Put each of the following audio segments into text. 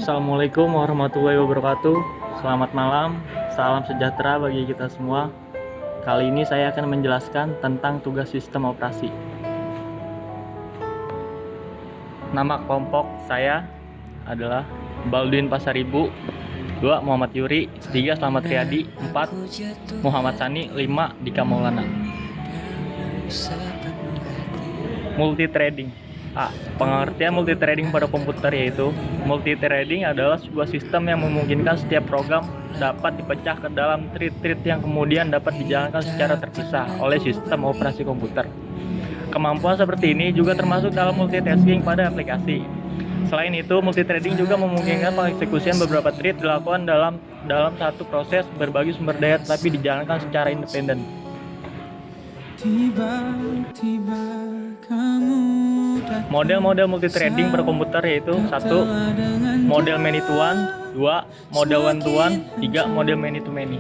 Assalamualaikum warahmatullahi wabarakatuh. Selamat malam, salam sejahtera bagi kita semua. Kali ini saya akan menjelaskan tentang tugas sistem operasi. Nama kelompok saya adalah Baldwin Pasaribu, 2 Muhammad Yuri, 3 Slamet Riyadi, 4 Muhammad Sani, 5 Dika Maulana. Multithreading. Pengertian multithreading pada komputer yaitu multithreading adalah sebuah sistem yang memungkinkan setiap program dapat dipecah ke dalam thread-thread yang kemudian dapat dijalankan secara terpisah oleh sistem operasi komputer. Kemampuan seperti ini juga termasuk dalam multitasking pada aplikasi. Selain itu, multithreading juga memungkinkan pengeksekusian beberapa thread dilakukan dalam satu proses berbagi sumber daya tapi dijalankan secara independen. Model-model multithreading pada komputer yaitu 1. Model many-to-one, 2. Model one-to-one, 3. Model many-to-many.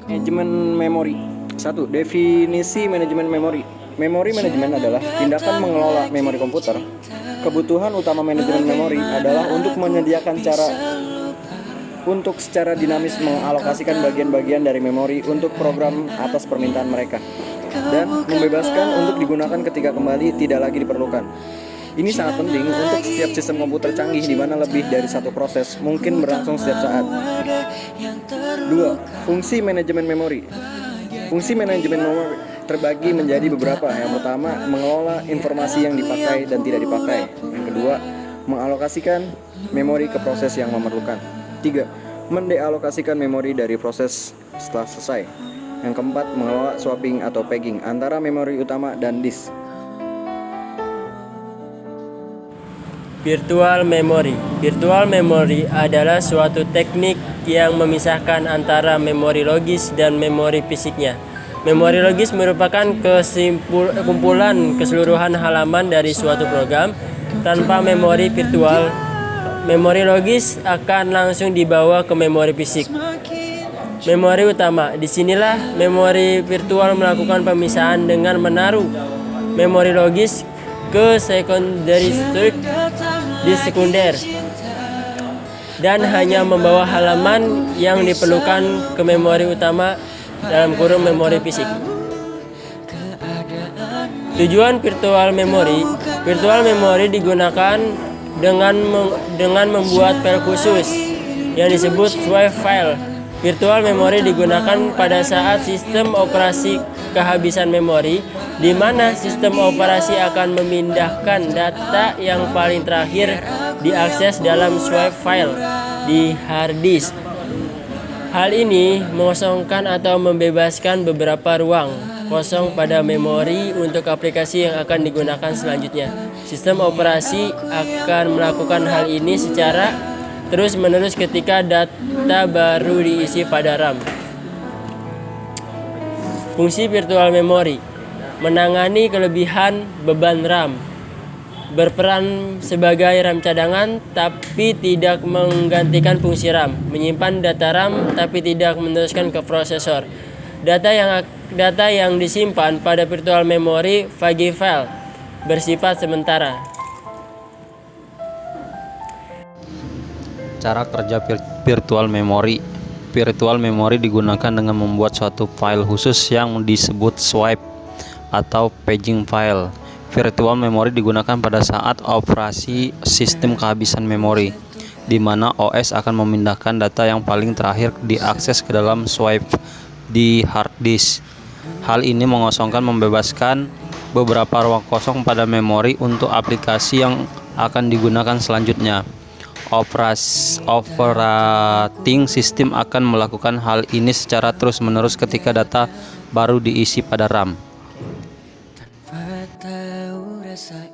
Manajemen memori. 1. Definisi manajemen memori. Memori manajemen adalah tindakan mengelola memori komputer. Kebutuhan utama manajemen memori adalah untuk menyediakan secara dinamis mengalokasikan bagian-bagian dari memori untuk program atas permintaan mereka dan membebaskan untuk digunakan ketika kembali tidak lagi diperlukan. Ini sangat penting untuk setiap sistem komputer canggih di mana lebih dari satu proses mungkin berlangsung setiap saat. 2. Fungsi manajemen memori. Fungsi manajemen memori terbagi menjadi beberapa. Yang pertama, mengelola informasi yang dipakai dan tidak dipakai. Yang kedua, mengalokasikan memori ke proses yang memerlukan. 3. Mendealokasikan memori dari proses setelah selesai. Yang keempat, mengelola swapping atau pegging antara memori utama dan disk. Virtual memory. Virtual memory adalah suatu teknik yang memisahkan antara memori logis dan memori fisiknya. Memori logis merupakan kumpulan keseluruhan halaman dari suatu program. Tanpa memori virtual, memori logis akan langsung dibawa ke memori fisik. Memori utama. Disinilah memori virtual melakukan pemisahan dengan menaruh memori logis ke secondary storage di sekunder dan hanya membawa halaman yang diperlukan ke memori utama dalam kurung memori fisik. Tujuan virtual memory. Virtual memory digunakan dengan membuat file khusus yang disebut swipe file. Virtual memory digunakan pada saat sistem operasi kehabisan memori, di mana sistem operasi akan memindahkan data yang paling terakhir diakses dalam swipe file di hard disk. Hal ini mengosongkan atau membebaskan beberapa ruang kosong pada memori untuk aplikasi yang akan digunakan selanjutnya. Sistem operasi akan melakukan hal ini secara terus-menerus ketika data baru diisi pada RAM. Fungsi virtual memory. Menangani kelebihan beban RAM. Berperan sebagai RAM cadangan tapi tidak menggantikan fungsi RAM. Menyimpan data RAM tapi tidak meneruskan ke prosesor. Data yang disimpan pada virtual memory VG file bersifat sementara. Cara kerja virtual memory. Virtual memory digunakan dengan membuat suatu file khusus yang disebut swipe atau paging file. Virtual memory digunakan pada saat operasi sistem kehabisan memori, di mana OS akan memindahkan data yang paling terakhir diakses ke dalam swipe di hard disk. Hal ini mengosongkan membebaskan beberapa ruang kosong pada memori untuk aplikasi yang akan digunakan selanjutnya. Operating system akan melakukan hal ini secara terus-menerus ketika data baru diisi pada RAM. Tanpa tahu rasa